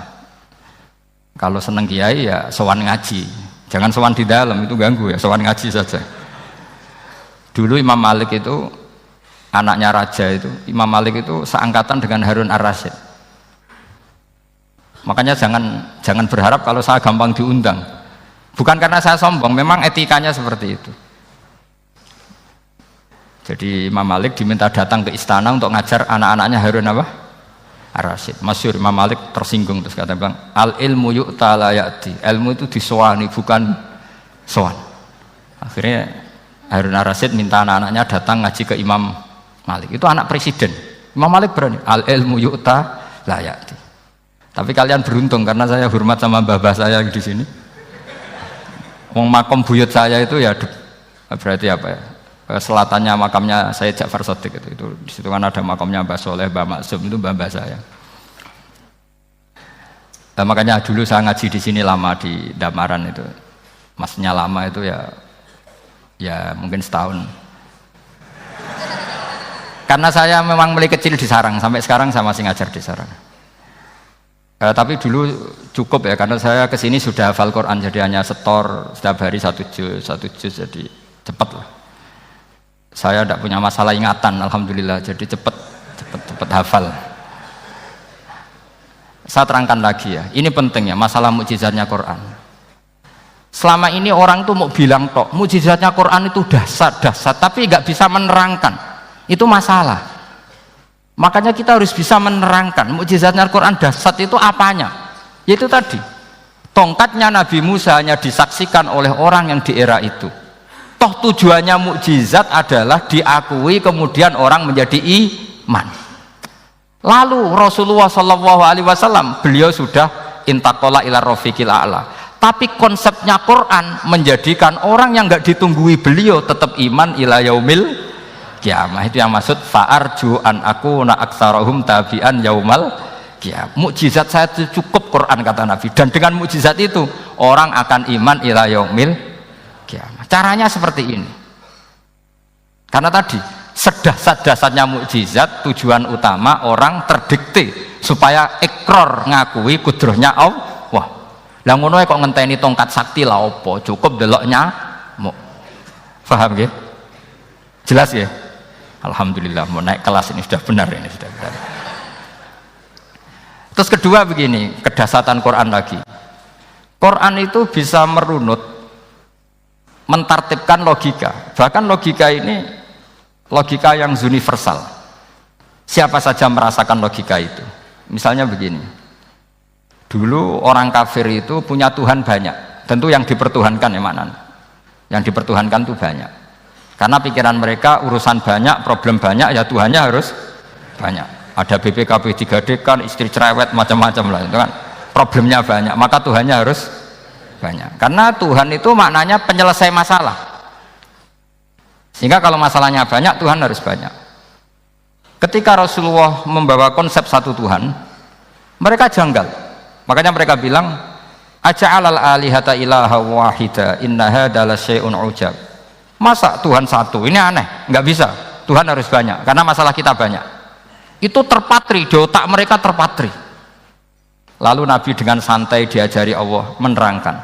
Kalau seneng kiai ya sowan ngaji, jangan sowan di dalam, itu ganggu ya, sowan ngaji saja. Dulu Imam Malik itu anaknya raja itu, Imam Malik itu seangkatan dengan Harun Ar-Rasyid. Makanya jangan berharap kalau saya gampang diundang. Bukan karena saya sombong, memang etikanya seperti itu. Jadi Imam Malik diminta datang ke istana untuk ngajar anak-anaknya Harun apa? Ar-Rasyid. Masyhur Imam Malik tersinggung terus kata bilang, al ilmu yu'ta la ya'ti. Ilmu itu disowani bukan sowan. Akhirnya Harun Ar-Rasyid minta anak-anaknya datang ngaji ke Imam Malik. Itu anak presiden. Imam Malik berani, al ilmu yu'ta la ya'ti. Tapi kalian beruntung karena saya hormat sama mbah-mbah saya di sini. Wong makom buyut saya itu ya Berarti apa ya? Selatannya makamnya Sayyid Ja'far Shadiq itu di situ kan ada makamnya Mbah Soleh, Mbah Maksum, itu mbah saya. Nah, makanya dulu saya ngaji di sini lama di Damaran itu. Maksudnya lama itu ya mungkin setahun. Karena saya memang mulai kecil di Sarang, sampai sekarang saya masih ngajar di Sarang. Tapi dulu cukup ya, karena saya kesini sudah hafal Quran, jadi hanya setor setiap hari satu juz, jadi cepat lah. Saya tidak punya masalah ingatan, alhamdulillah, jadi cepat hafal. Saya terangkan lagi ya, ini penting ya, masalah mukjizatnya Quran. Selama ini orang tuh mau bilang tok, mukjizatnya Quran itu dahsyat, tapi nggak bisa menerangkan. Itu masalah. Makanya kita harus bisa menerangkan mukjizatnya Quran dahsyat itu apanya. Yaitu tadi, tongkatnya Nabi Musa hanya disaksikan oleh orang yang di era itu. Toh tujuannya mukjizat adalah diakui kemudian orang menjadi iman. Lalu Rasulullah SAW beliau sudah intaqala ila rafiqil a'la. Tapi konsepnya Quran menjadikan orang yang nggak ditunggui beliau tetap iman ila yaumil kiamah. Itu yang maksud fa'arju an akuna aktsarahum tabi'an yaumal kiamah. Mukjizat saya itu cukup Quran kata Nabi, dan dengan mukjizat itu orang akan iman ila yaumil kiamah. Caranya seperti ini. Karena tadi sedahsyat-dahsyatnya mukjizat, tujuan utama orang terdikte supaya ikrar ngakui kudrohnya Allah. Lah ngono kok ngenteni tongkat sakti lah opo? Cukup deloknya mau. Paham nggih? Jelas ya? Alhamdulillah, mau naik kelas ini sudah benar, ini sudah benar. Terus kedua begini, kedahsyatan Quran lagi. Quran itu bisa merunut, mentartibkan logika. Bahkan logika ini logika yang universal. Siapa saja merasakan logika itu. Misalnya begini, dulu orang kafir itu punya Tuhan banyak. Tentu yang dipertuhankan ya mana? Yang dipertuhankan itu banyak. Karena pikiran mereka urusan banyak, problem banyak, ya Tuhannya harus banyak. Ada BPKB 3D kan, istri cerewet, macam-macam lah, itu kan problemnya banyak, maka Tuhannya harus banyak. Karena Tuhan itu maknanya penyelesai masalah. Sehingga kalau masalahnya banyak, Tuhan harus banyak. Ketika Rasulullah membawa konsep satu Tuhan, mereka janggal. Makanya mereka bilang, aja'alal alihata ilaha wahida inna hadza lasyai'un ujab. Masa Tuhan satu? Ini aneh, nggak bisa. Tuhan harus banyak, karena masalah kita banyak. Itu terpatri, di otak mereka terpatri. Lalu Nabi dengan santai diajari Allah menerangkan,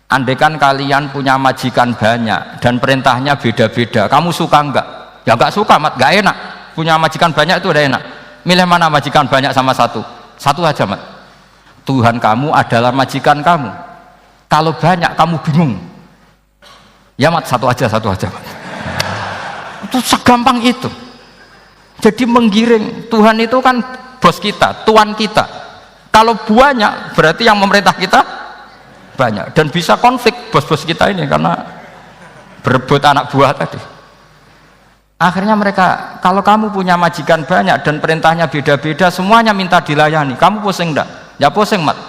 andaikan kalian punya majikan banyak dan perintahnya beda-beda, kamu suka enggak? Ya enggak suka, mat, enggak enak. Punya majikan banyak itu udah enak. Milih mana majikan banyak sama satu? Satu aja, mat. Tuhan kamu adalah majikan kamu. Kalau banyak kamu bingung. Ya mat, satu aja mat. Itu segampang itu. Jadi menggiring, Tuhan itu kan bos kita, tuan kita. Kalau banyak berarti yang memerintah kita banyak, dan bisa konflik bos-bos kita ini karena berebut anak buah tadi. Akhirnya mereka, kalau kamu punya majikan banyak dan perintahnya beda-beda, semuanya minta dilayani, kamu pusing enggak? Ya pusing, mat.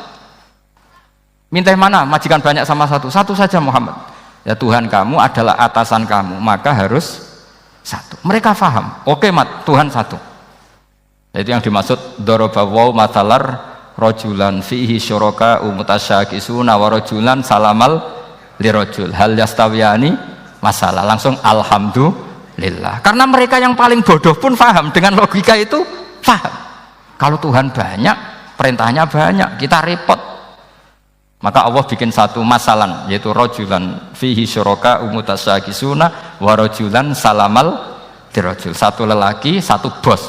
Minta mana? Majikan banyak sama satu? Satu saja Muhammad. Ya Tuhan kamu adalah atasan kamu, maka harus satu. Mereka faham. Oke, mat, Tuhan satu. Itu yang dimaksud dorobawaw matalar rojulan fihi syuraka umutasyakisuna wa rojulan salamal lirojul hal yastawiyani masalah. Langsung alhamdulillah, karena mereka yang paling bodoh pun faham dengan logika itu, faham kalau Tuhan banyak, perintahnya banyak, kita repot. Maka Allah bikin satu masalan, yaitu rojulan fihi syuraka umutasyakisuna wa rojulan salamal lirojul. Satu lelaki, satu bos,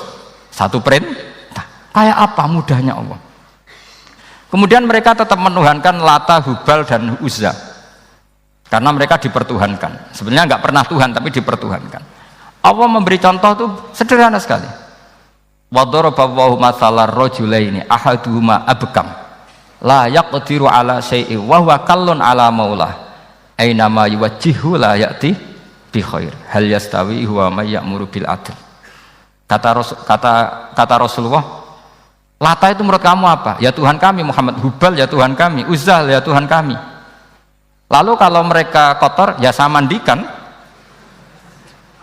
satu perintah. Kayak apa mudahnya Allah. Kemudian mereka tetap menuhankan Lata, Hubal, dan Uzza karena mereka dipertuhankan. Sebenarnya nggak pernah Tuhan, tapi dipertuhankan. Allah memberi contoh itu sederhana sekali. Wa daraballahu mathalar rajulaini ahaduhuma abkam la yaqdiru ala syai'in wa huwa kallun ala maulah aina ma yuwajjihu la ya'ti bi khair hal yastawi huwa may ya'muru bil adl. Kata Rasulullah, Lata itu menurut kamu apa? Ya Tuhan kami. Muhammad, Hubal ya Tuhan kami. Uzzal ya Tuhan kami. Lalu kalau mereka kotor, ya saya mandikan.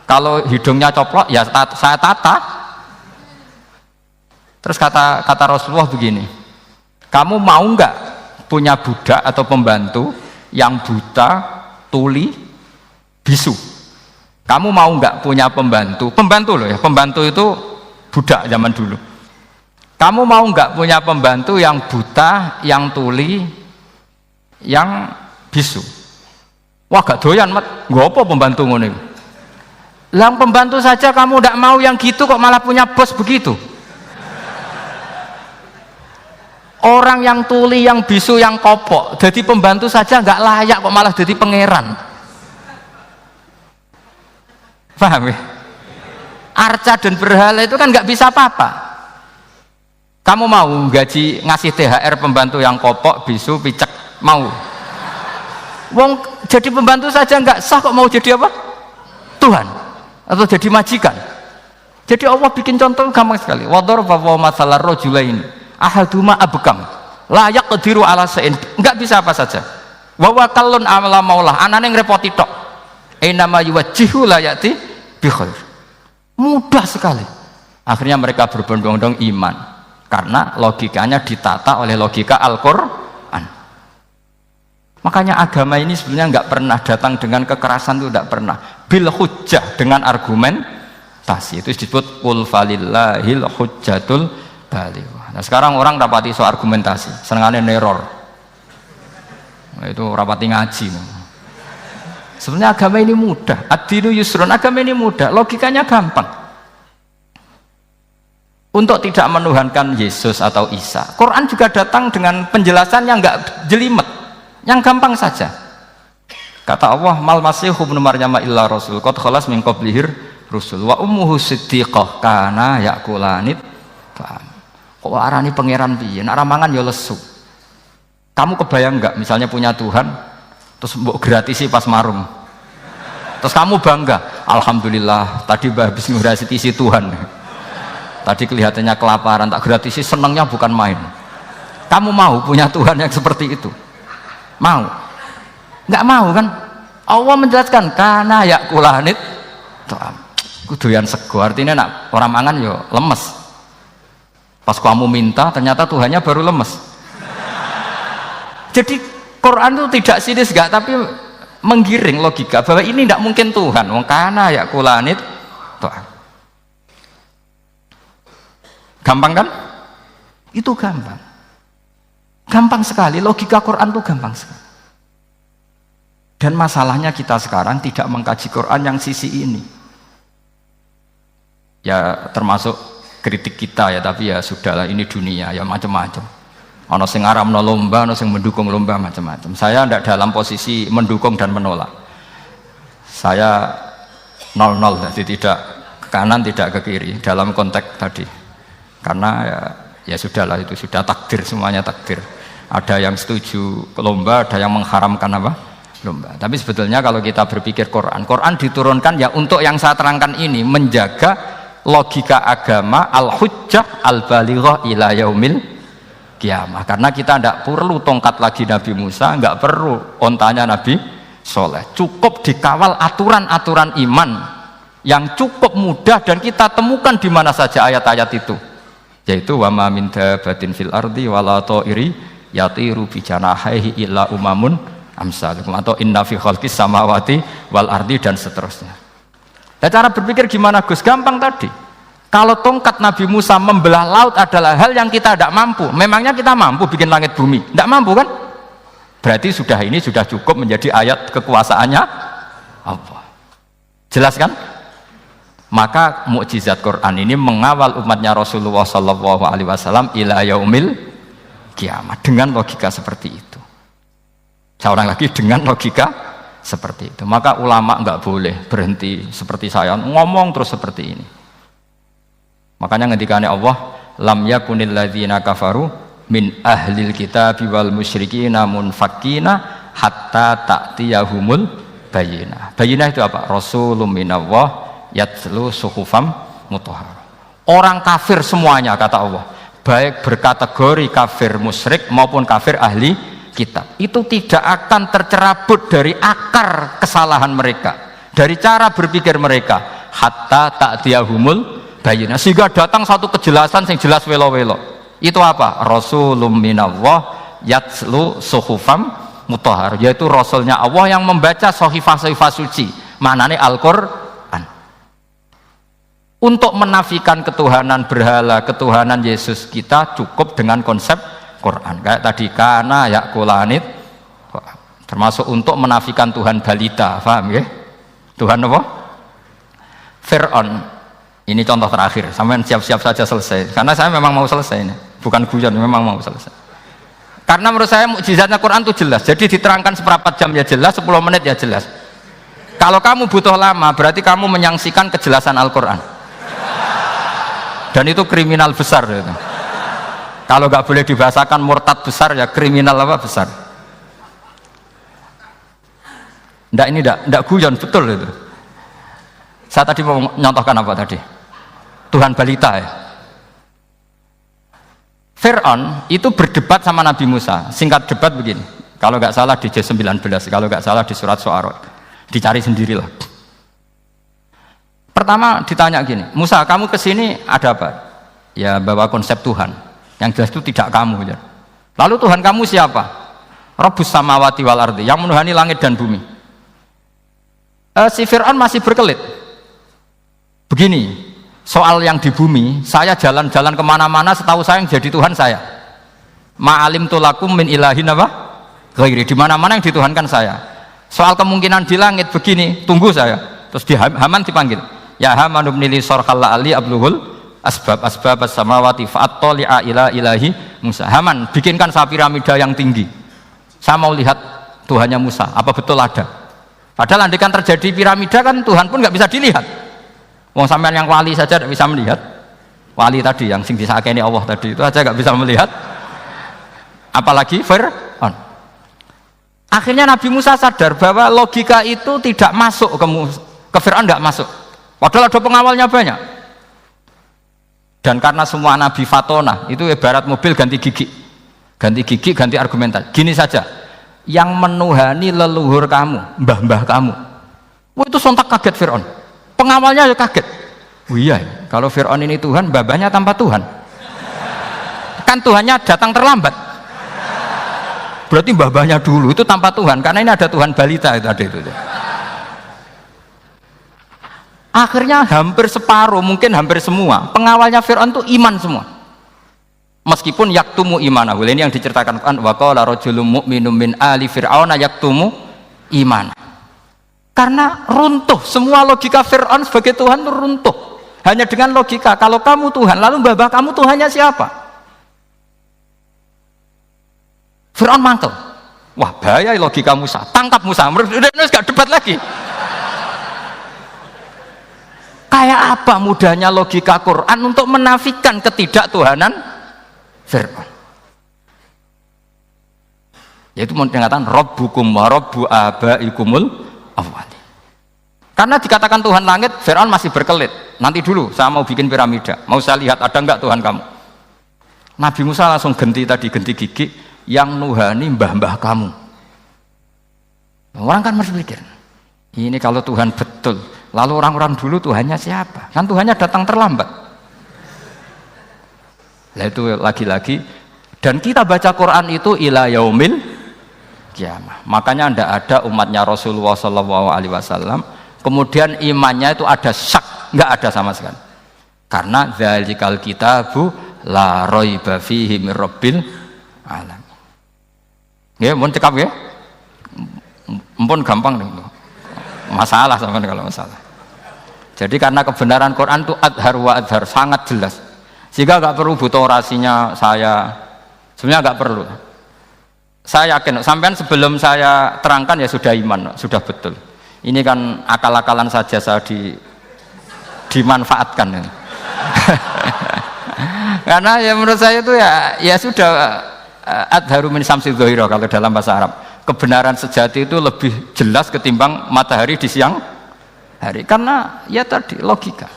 Kalau hidungnya coplok, ya saya tata. Terus kata Rasulullah begini, kamu mau nggak punya budak atau pembantu yang buta, tuli, bisu? Kamu mau nggak punya pembantu? Pembantu loh ya, pembantu itu budak zaman dulu. Kamu mau nggak punya pembantu yang buta, yang tuli, yang bisu? Wah gak doyan mat, nggak apa pembantu ngono. Yang pembantu saja kamu tidak mau yang gitu kok malah punya bos begitu. Orang yang tuli, yang bisu, yang kopok, jadi pembantu saja nggak layak kok malah jadi pangeran. Paham ya? Arca dan berhala itu kan nggak bisa apa-apa. Kamu mau gaji ngasih THR pembantu yang kopok, bisu, picek, mau? Wong jadi pembantu saja nggak sah kok mau jadi apa? Tuhan atau jadi majikan. Jadi Allah bikin contoh gampang sekali. Wadharaba mathalan rajulaini ahaduma abkam la yaqdiru ala shay'in, enggak bisa apa saja. Wa wakallun amala maulah, anane ngrepoti tok. Ainama yuwajjihu la yati bi khair. Mudah sekali. Akhirnya mereka berbondong-bondong iman karena logikanya ditata oleh logika Al-Qur'an. Makanya agama ini sebenarnya nggak pernah datang dengan kekerasan, itu tidak pernah. Bil hujjah, dengan argumentasi. Itu disebut qul falillahil hujjatul balighah. Nah sekarang orang rapati soal argumentasi, senengane neror. Nah, itu rapati ngaji. Sebenarnya agama ini mudah. Ad-dinu yusrun, agama ini mudah, logikanya gampang. Untuk tidak menuhankan Yesus atau Isa, Quran juga datang dengan penjelasan yang nggak jelimet, yang gampang saja. Kata Allah, mal masihu ibnu maryam illa rasul qad khalas min qablihir rusul wa ummuhu siddiqah kana yakulanit. Kok arani pangeran piye? Nek mangan ya lesu. Kamu kebayang enggak misalnya punya Tuhan terus mbok gratisi pas marum. Terus kamu bangga, alhamdulillah tadi habis ngratisi Tuhan. Tadi kelihatannya kelaparan, tak gratisi, senangnya bukan main. Kamu mau punya Tuhan yang seperti itu? Mau? Nggak mau kan? Allah menjelaskan karena ya kulanit kuduyan sego, artinya nak orang mangan yo lemes. Pas kamu minta ternyata Tuhannya baru lemes. Jadi Quran itu tidak sinis enggak, tapi menggiring logika bahwa ini tidak mungkin Tuhan. Wong kana ya kulanit gampang kan? Itu gampang. Gampang sekali, logika Quran itu gampang sekali. Dan masalahnya kita sekarang tidak mengkaji Quran yang sisi ini. Ya termasuk kritik kita ya, tapi ya sudahlah, ini dunia ya macam-macam. Ono sing ngaramno lomba, ono sing mendukung lomba, macam-macam. Saya tidak dalam posisi mendukung dan menolak. Saya 0-0, jadi tidak ke kanan tidak ke kiri dalam konteks tadi. Karena ya sudahlah, itu sudah takdir, semuanya takdir. Ada yang setuju lomba, ada yang mengharamkan apa? Lomba. Tapi sebetulnya kalau kita berpikir Quran diturunkan ya untuk yang saya terangkan ini, menjaga logika agama al-hujjah al-balighah ila yaumil kiamah. Karena kita tidak perlu tongkat lagi Nabi Musa, nggak perlu ontanya Nabi Soleh, cukup dikawal aturan-aturan iman yang cukup mudah dan kita temukan di mana saja ayat-ayat itu, yaitu wa ma min dabatin fil ardi wala ta'iri yatiru bi janahihi illa umamun amsalukum, atau inna fi khalqis samawati wal ardi, dan seterusnya. Nah, cara berpikir gimana Gus? Gampang tadi. Kalau tongkat Nabi Musa membelah laut adalah hal yang kita tidak mampu, memangnya kita mampu bikin langit bumi? Tidak mampu kan? Berarti ini sudah cukup menjadi ayat kekuasaannya Allah. Jelas kan? Maka mukjizat Quran ini mengawal umatnya Rasulullah SAW ila yaumil kiamat dengan logika seperti itu. Saya ulang lagi, dengan logika seperti itu. Maka ulama nggak boleh berhenti seperti saya ngomong terus seperti ini. Makanya ngendikane Allah, lam yakunil ladzina kafaru min ahlil kitabi wal musyrikina munfakkina hatta ta'tiyahumul bayyinah. Bayyinah itu apa? Rasulun minallah yatlu suhufam mutahharah. Orang kafir semuanya, kata Allah, baik berkategori kafir musyrik maupun kafir ahli kitab, itu tidak akan tercerabut dari akar kesalahan mereka, dari cara berpikir mereka, hatta ta'tiyahumul bayyinah, sehingga datang satu kejelasan yang jelas welo-welo. Itu apa? Rasulun minallah yatslu suhufam mutahhar, yaitu rasulnya Allah yang membaca sahifah-sahifah suci, maknanya Al-Qur'an. Untuk menafikan ketuhanan berhala, ketuhanan Yesus, kita cukup dengan konsep Quran. Kayak tadi kana yakulanit, termasuk untuk menafikan Tuhan balita, paham ya? Tuhan apa? Fir'aun. Ini contoh terakhir, sampean siap-siap saja selesai, karena saya memang mau selesai ini, bukan guyon, memang mau selesai. Karena menurut saya mukjizatnya Quran itu jelas, jadi diterangkan seperempat jam ya jelas, 10 menit ya jelas. Kalau kamu butuh lama, berarti kamu menyaksikan kejelasan Al-Quran, dan itu kriminal besar gitu. Kalau nggak boleh dibahasakan murtad besar, ya kriminal apa besar. Ini enggak guyon, betul itu. Saya tadi mau nyontohkan apa tadi? Tuhan balita ya. Fir'aun itu berdebat sama Nabi Musa. Singkat debat begini, kalau nggak salah di J19, kalau nggak salah di surat Syu'ara, dicari sendirilah. Pertama ditanya gini, Musa kamu kesini ada apa? Ya bawa konsep Tuhan, yang jelas itu tidak kamu ya. Lalu Tuhan kamu siapa? Rabbus samawati wal ardi, yang menuhani langit dan bumi. Si Fir'aun masih berkelit begini, soal yang di bumi, saya jalan-jalan kemana-mana, setahu saya yang jadi Tuhan saya. Ma'alim tulakum min ilahin apa? Ghairi, di mana-mana yang dituhankan saya. Soal kemungkinan di langit begini, tunggu saya. Terus di Haman dipanggil, ya Haman ibni li sarhal ali abluhul asbab as-samawati fa'attali'a ila ilahi Musa. Haman, bikinkan saya piramida yang tinggi. Saya mau lihat Tuhannya Musa, apa betul ada? Padahal andaikan terjadi piramida kan Tuhan pun nggak bisa dilihat. Wong sampean yang wali saja tidak bisa melihat. Wali tadi yang sing disakeni Allah tadi itu aja nggak bisa melihat. Apalagi Fir'aun. Akhirnya Nabi Musa sadar bahwa logika itu tidak masuk ke Fir'aun, nggak masuk. Padahal ada pengawalnya banyak. Dan karena semua Nabi Fatona itu ibarat mobil ganti gigi, ganti argumentasi. Gini saja, yang menuhani leluhur kamu, mbah-mbah kamu, itu sontak kaget Fir'aun. Pengawalnya ya kaget. Oh iya, kalau Fir'aun ini Tuhan, mbah-mbahnya tanpa Tuhan. Kan Tuhannya datang terlambat. Berarti mbah-mbahnya dulu itu tanpa Tuhan, karena ini ada Tuhan balita itu ada itu. Akhirnya hampir separuh, mungkin hampir semua pengawalnya Fir'aun itu iman semua. Meskipun yaktumu imanahu, ini yang diceritakan Quran, wa qala rajulun mu'minun min ali fir'auna yaktumu iman. Karena runtuh, semua logika Fir'aun sebagai Tuhan itu runtuh. Hanya dengan logika, kalau kamu Tuhan, lalu mbah kamu Tuhannya siapa? Fir'aun mantel. Wah bahaya logika Musa, tangkap Musa, udah gak debat lagi. Kayak apa mudahnya logika Quran untuk menafikan ketidaktuhanan Fir'aun. Yaitu mengatakan Rabbukum wa Rabbu abaikumul awwali. Karena dikatakan Tuhan langit, Fir'aun masih berkelit. Nanti dulu, saya mau bikin piramida, mau saya lihat ada enggak Tuhan kamu. Nabi Musa langsung ganti gigi, yang nuhani mbah-mbah kamu. Orang kan masih pikir, ini kalau Tuhan betul, lalu orang-orang dulu Tuhannya siapa? Kan Tuhannya datang terlambat. Nah itu lagi-lagi, dan kita baca Quran itu ila yaumil kiamah. Makanya tidak ada umatnya Rasulullah SAW kemudian imannya itu ada syak, nggak ada sama sekali. Karena dzalikal kitabu la raiba fihi mir rabbil alamin. Ya, mohon cekap ya. Mumpun gampang dong. Masalah sampean kalau masalah. Jadi karena kebenaran Quran itu adhar wa adhar, sangat jelas. Sehingga nggak perlu butuh orasinya saya. Sebenarnya nggak perlu. Saya yakin, sampean sebelum saya terangkan ya sudah iman, sudah betul. Ini kan akal-akalan saja saya dimanfaatkan. Karena ya menurut saya itu ya sudah adharu min samsi dzohiro kalau dalam bahasa Arab. Kebenaran sejati itu lebih jelas ketimbang matahari di siang hari. Karena ya tadi logika.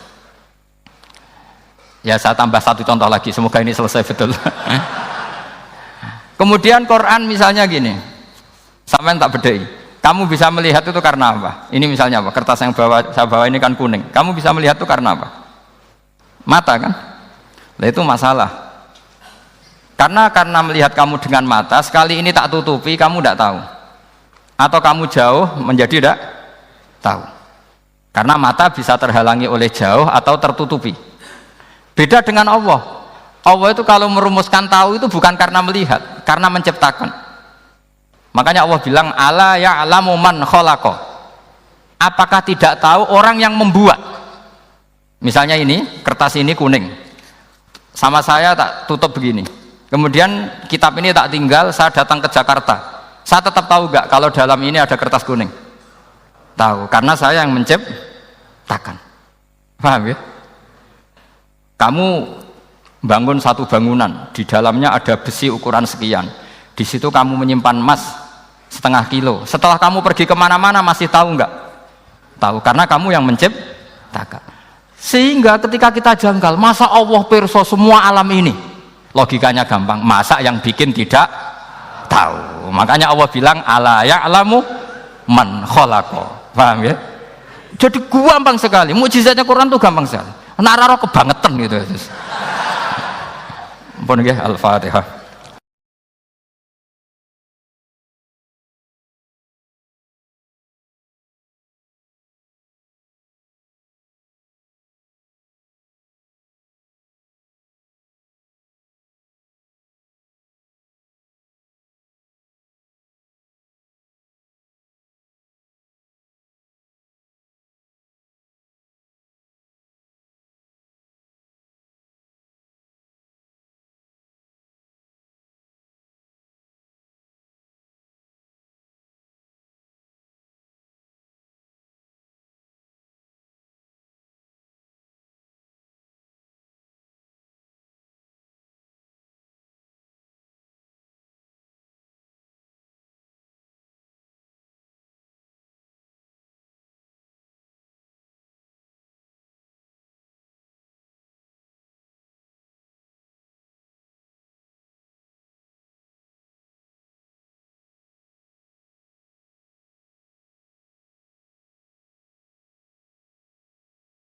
Ya saya tambah satu contoh lagi, semoga ini selesai betul. Kemudian Quran misalnya gini, sampean tak bedai. Kamu bisa melihat itu karena apa? Ini misalnya apa? Kertas yang saya bawa ini kan kuning. Kamu bisa melihat itu karena apa? Mata kan? Nah itu masalah. Karena melihat kamu dengan mata, sekali ini tak tutupi, kamu tidak tahu. Atau kamu jauh menjadi tidak tahu. Karena mata bisa terhalangi oleh jauh atau tertutupi. Beda dengan Allah. Allah itu kalau merumuskan tahu itu bukan karena melihat, karena menciptakan. Makanya Allah bilang ala ya'lamu man khalaqa. Apakah tidak tahu orang yang membuat? Misalnya ini, kertas ini kuning. Sama saya tak tutup begini. Kemudian kitab ini tak tinggal, saya datang ke Jakarta. Saya tetap tahu enggak kalau dalam ini ada kertas kuning? Tahu, karena saya yang menciptakan. Paham ya? Kamu bangun satu bangunan, di dalamnya ada besi ukuran sekian. Di situ kamu menyimpan emas 0,5 kilo. Setelah kamu pergi kemana-mana masih tahu enggak? Tahu, karena kamu yang menciptakan. Sehingga ketika kita janggal, masa Allah pirsa semua alam ini? Logikanya gampang, masa yang bikin tidak tahu? Makanya Allah bilang ala ya'lamu man khalaqa. Paham ya? Jadi gampang sekali, mukjizatnya Quran itu gampang sekali. Nararo kebangetan gitu. Ampun nggih, Al-Fatihah.